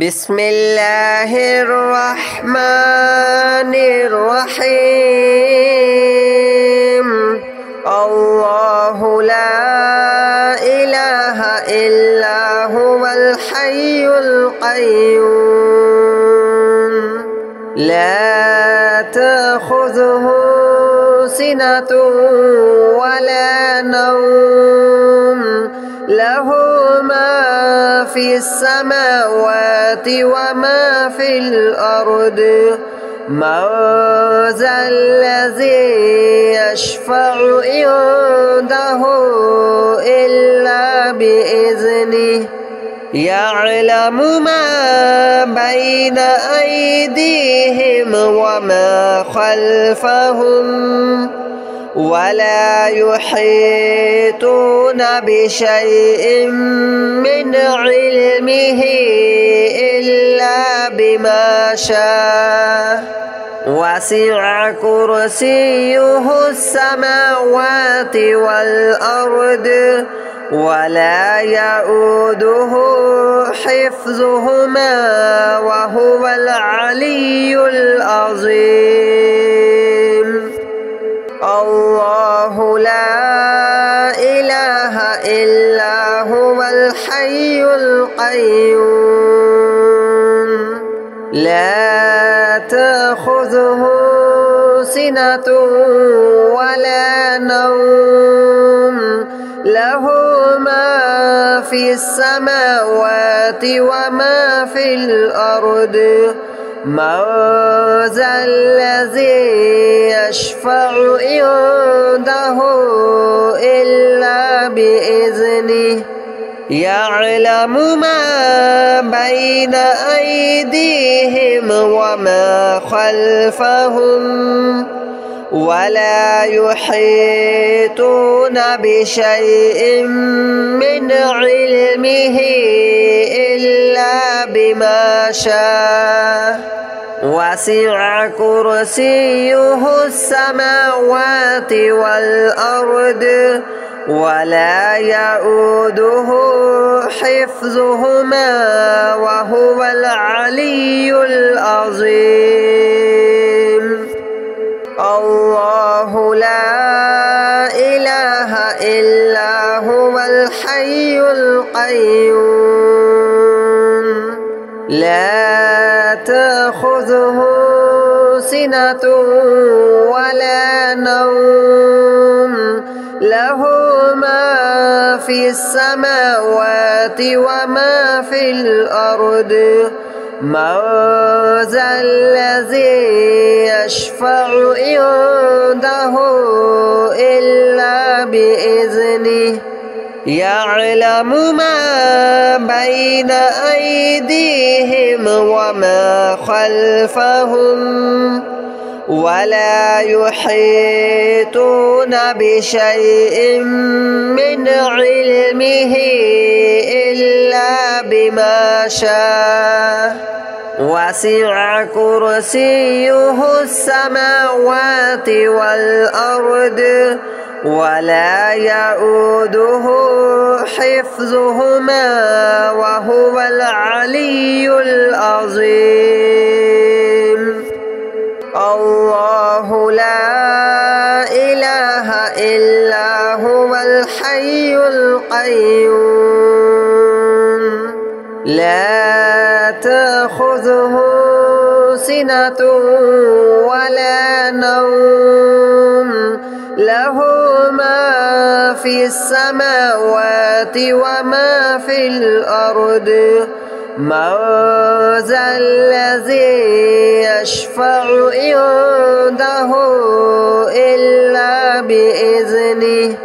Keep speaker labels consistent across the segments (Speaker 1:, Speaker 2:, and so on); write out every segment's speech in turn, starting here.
Speaker 1: بسم الله الرحمن الرحيم. الله لا إله إلا هو الحي القيوم لا تأخذه سنة ولا نوم له ما في السماوات وما في الأرض من ذا الذي يشفع عنده إلا بإذنه يعلم ما بين أيديهم وما خلفهم ولا يحيطون بشيء من علمه إلا بما شاء وسع كرسيه السماوات والأرض ولا يؤوده حفظهما وهو العلي العظيم. الله لا إله إلا هو الحي القيوم لا تأخذه سنة ولا نوم له ما في السماوات وما في الأرض من ذا الذي يشفع عنده إلا بإذنه يعلم ما بين أيديهم وما خلفهم ولا يحيطون بشيء من علمه إلا بما شاء وسع كرسيه السماوات والأرض ولا يؤوده حفظهما وهو العلي العظيم. الله لا إله إلا هو الحي القيوم لا تأخذه سنة ولا نوم له ما في السماوات وما في الأرض من ذا الذي يشفع عنده إلا بإذنه يعلم ما بين أيديهم وما خلفهم ولا يحيطون بشيء من علمه إلا بما شاء وسع كرسيه السماوات والأرض ولا يؤوده حفظهما وهو العلي العظيم. الله لا إله إلا هو الحي القيوم لا تأخذه سنة ولا نوم له ما في السماوات وما في الأرض من ذا الذي يشفع عنده إلا بإذنه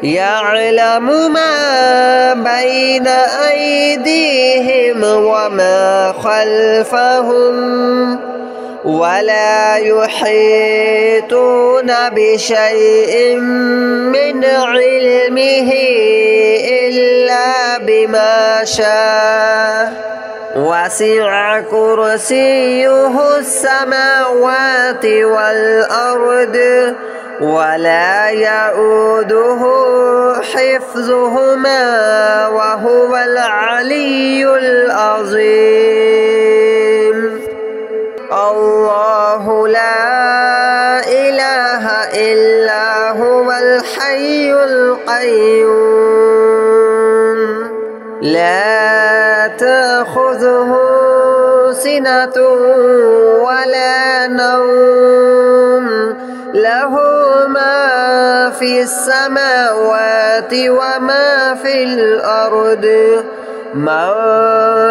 Speaker 1: يعلم ما بين أيديهم وما خلفهم ولا يحيطون بشيء من علمه إلا بما شاء وسع كرسيه السماوات والأرض ولا يؤوده حفظهما وهو العلي العظيم. الحي القيوم لا تأخذه سنة ولا نوم له ما في السماوات وما في الأرض من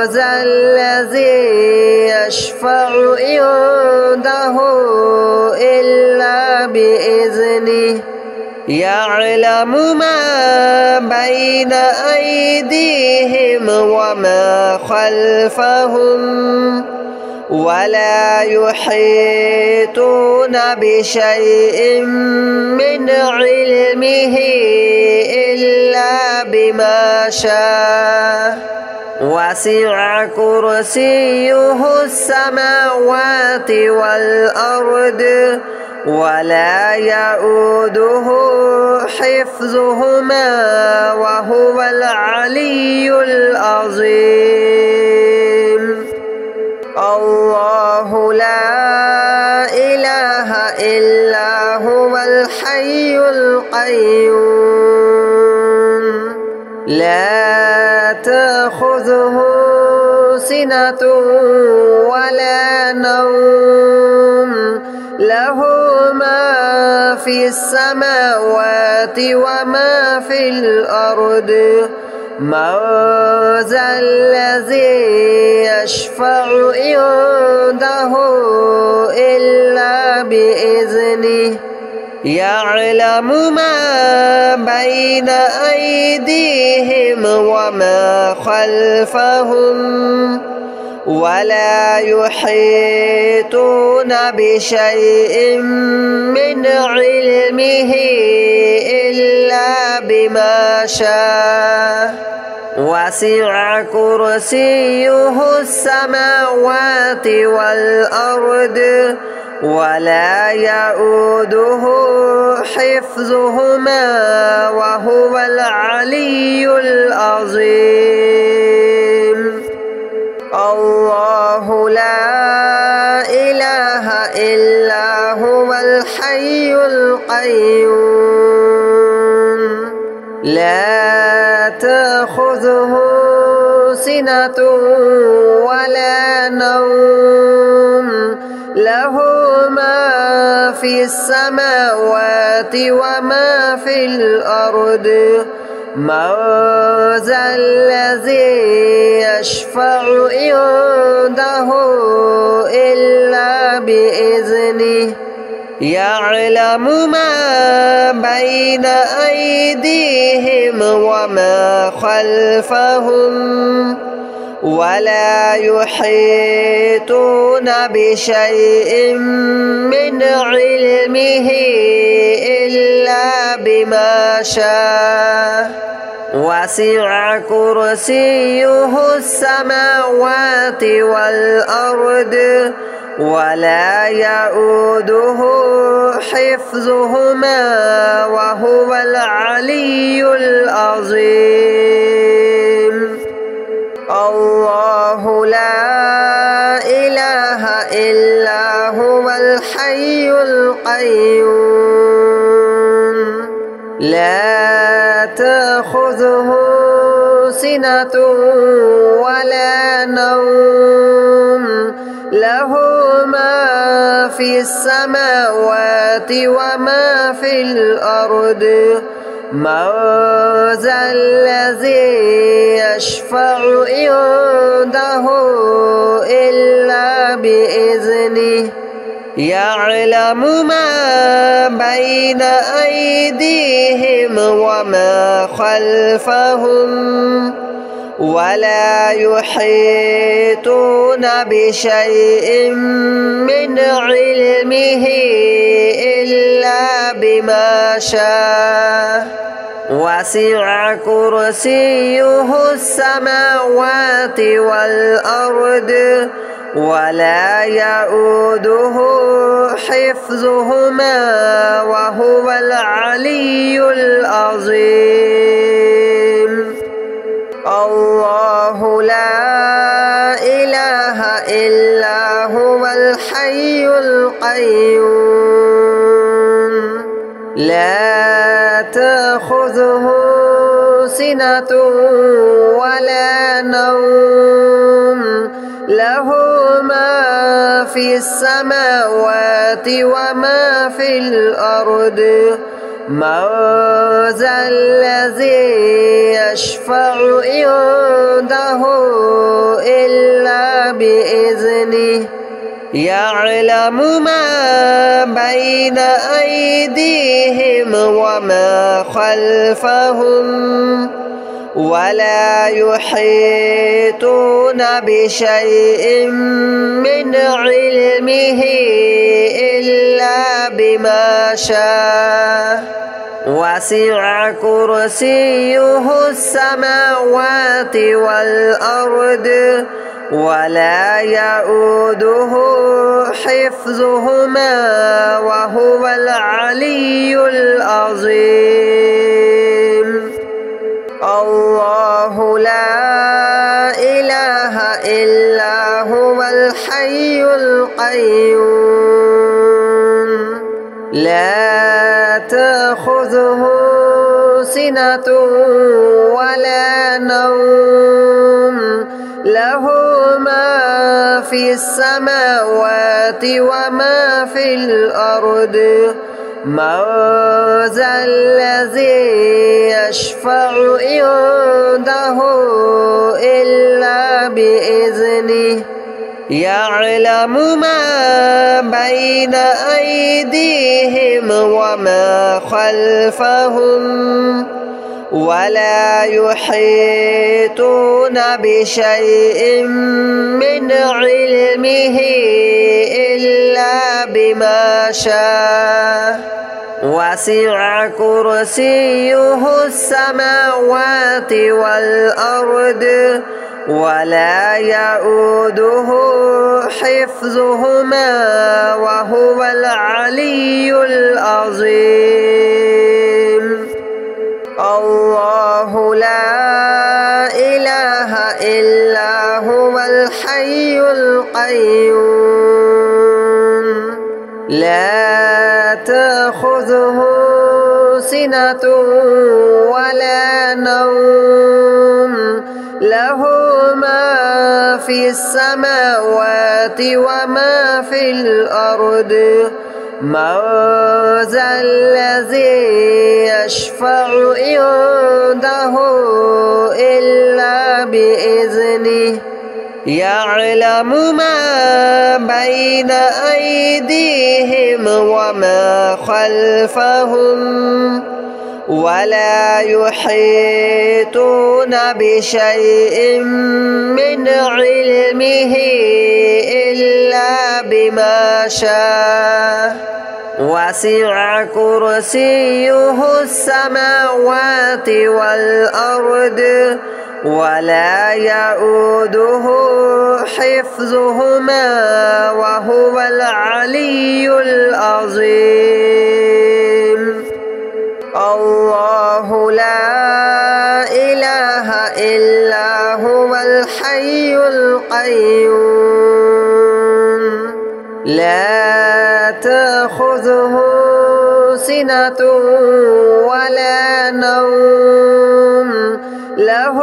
Speaker 1: ذا الذي يشفع عنده إلا بإذنه يعلم ما بين أيديهم وما خلفهم ولا يحيطون بشيء من علمه إلا بما شاء وسع كرسيه السماوات والأرض ولا يؤوده حفظهما وهو العلي العظيم الله لا إله إلا هو الحي القيوم لا تأخذه سنة ولا نوم له ما في السماوات وما في الأرض من ذا الذي يشفع عنده إلا بإذنه يعلم ما بين أيديهم وما خلفهم ولا يحيطون بشيء من علمه إلا بما شاء وسع كرسيه السماوات والأرض ولا يؤوده حفظهما وهو العلي العظيم الله لا إله إلا هو الحي القيوم لا تأخذه سنة ولا نوم له ما في السماوات وما في الأرض من ذا الذي يشفع عنده إلا بإذنه يعلم ما بين أيديهم وما خلفهم ولا يحيطون بشيء من علمه إلا بما شاء وسع كرسيه السماوات والأرض ولا يؤوده حفظهما وهو العلي العظيم الله لا إله إلا هو الحي القيوم لا تأخذه سنة ولا نوم له ما في السماوات وما في الأرض من ذا الذي يشفع عنده إلا بإذنه يعلم ما بين أيديهم وما خلفهم ولا يحيطون بشيء من علمه إلا بما شاء وسع كرسيه السماوات والأرض ولا يؤوده حفظهما وهو العلي العظيم الله لا إله إلا هو الحي القيوم لا تأخذه سنة ولا نوم له ما في السماوات وما في الأرض من ذا الذي يشفع عنده إلا بإذنه يعلم ما بين أيديهم وما خلفهم ولا يحيطون بشيء من علمه إلا بما شاء وسع كرسيه السماوات والأرض ولا يؤوده حفظهما وهو العلي العظيم الله لا إله إلا هو الحي القيوم لا تأخذه سنة ولا نوم له ما في السماوات وما في الأرض من ذا الذي يشفع عنده إلا بإذنه يعلم ما بين أيديهم وما خلفهم ولا يحيطون بشيء من علمه إلا بما شاء وسع كرسيه السماوات والأرض ولا يؤوده حفظهما وهو العلي العظيم الله لا إله إلا هو الحي القيوم لا تأخذه سنة ولا نوم له ما في السماوات وما في الأرض من ذا الذي يشفع عنده إلا بإذنه يعلم ما بين أيديهم وما خلفهم ولا يحيطون بشيء من علمه إلا بما شاء وسع كرسيه السماوات والأرض ولا يؤوده حفظهما وهو العلي العظيم الله لا إله إلا هو الحي القيوم لا تأخذه سنة ولا نوم له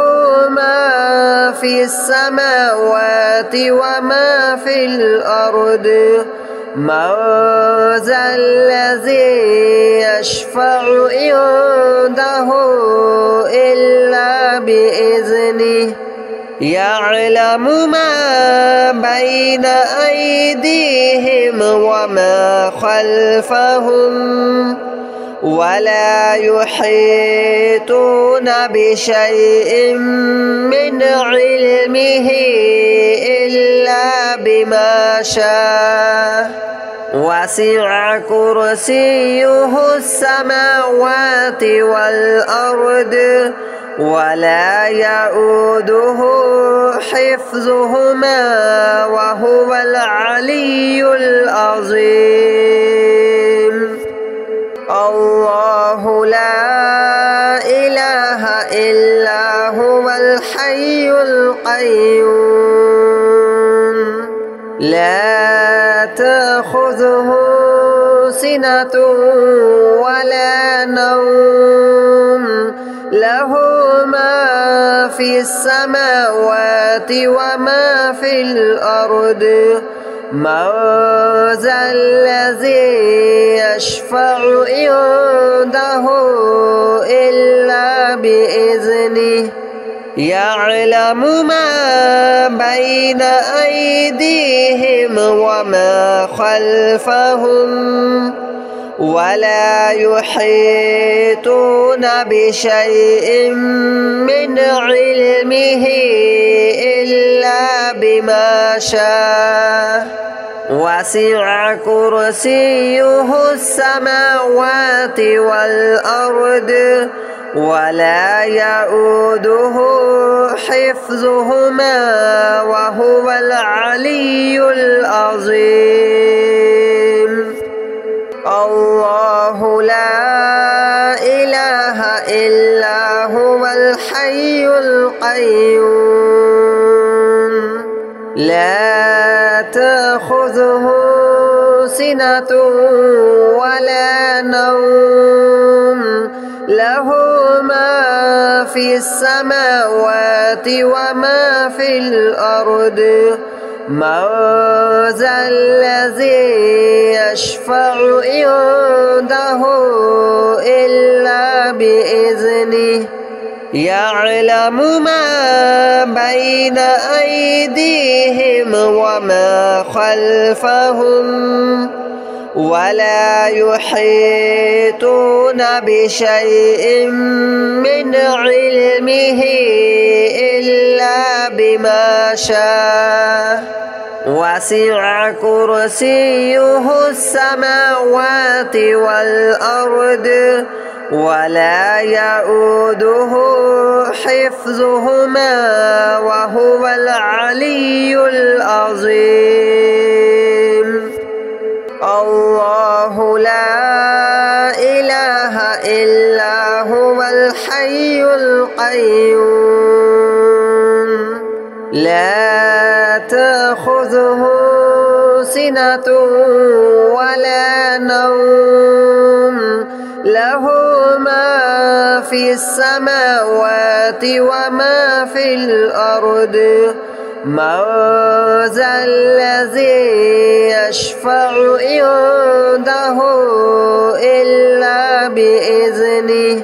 Speaker 1: ما في السماوات وما في الأرض من ذا الذي يشفع عنده إلا بإذنه يعلم ما بين أيديهم وما خلفهم ولا يحيطون بشيء من علمه إلا بما شاء وسع كرسيه السماوات والأرض ولا يؤوده حفظهما وهو العلي العظيم الله لا إله إلا هو الحي القيوم لا تأخذه سنة ولا نوم له ما في السماوات وما في الأرض من ذا الذي يشفع عنده إلا بإذنه يعلم ما بين أيديهم وما خلفهم ولا يحيطون بشيء من علمه إلا بما شاء وسع كرسيه السماوات والأرض ولا يؤوده حفظهما وهو العلي العظيم الله لا إله إلا هو الحي القيوم لا تأخذه سنة ولا نوم له ما في السماوات وما في الأرض من ذا الذي يشفع عنده إلا بإذنه يعلم ما بين أيديهم وما خلفهم ولا يحيطون بشيء من علمه إلا بما شاء وسع كرسيه السماوات والأرض ولا يؤوده حفظهما وهو العلي العظيم الله لا إله إلا هو الحي القيوم لا تأخذه سنة ولا نوم له ما في السماوات وما في الأرض من ذا الذي يشفع عنده إلا بإذنه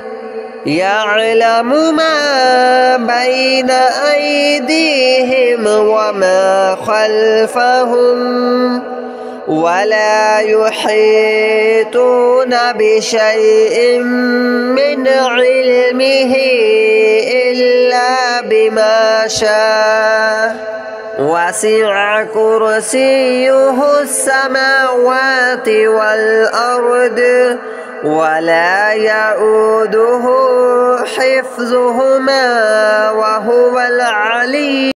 Speaker 1: يعلم ما بين أيديهم وما خلفهم ولا يحيطون بشيء من علمه إلا بما شاء وسع كرسيه السماوات والأرض ولا يؤوده حفظهما وهو العلي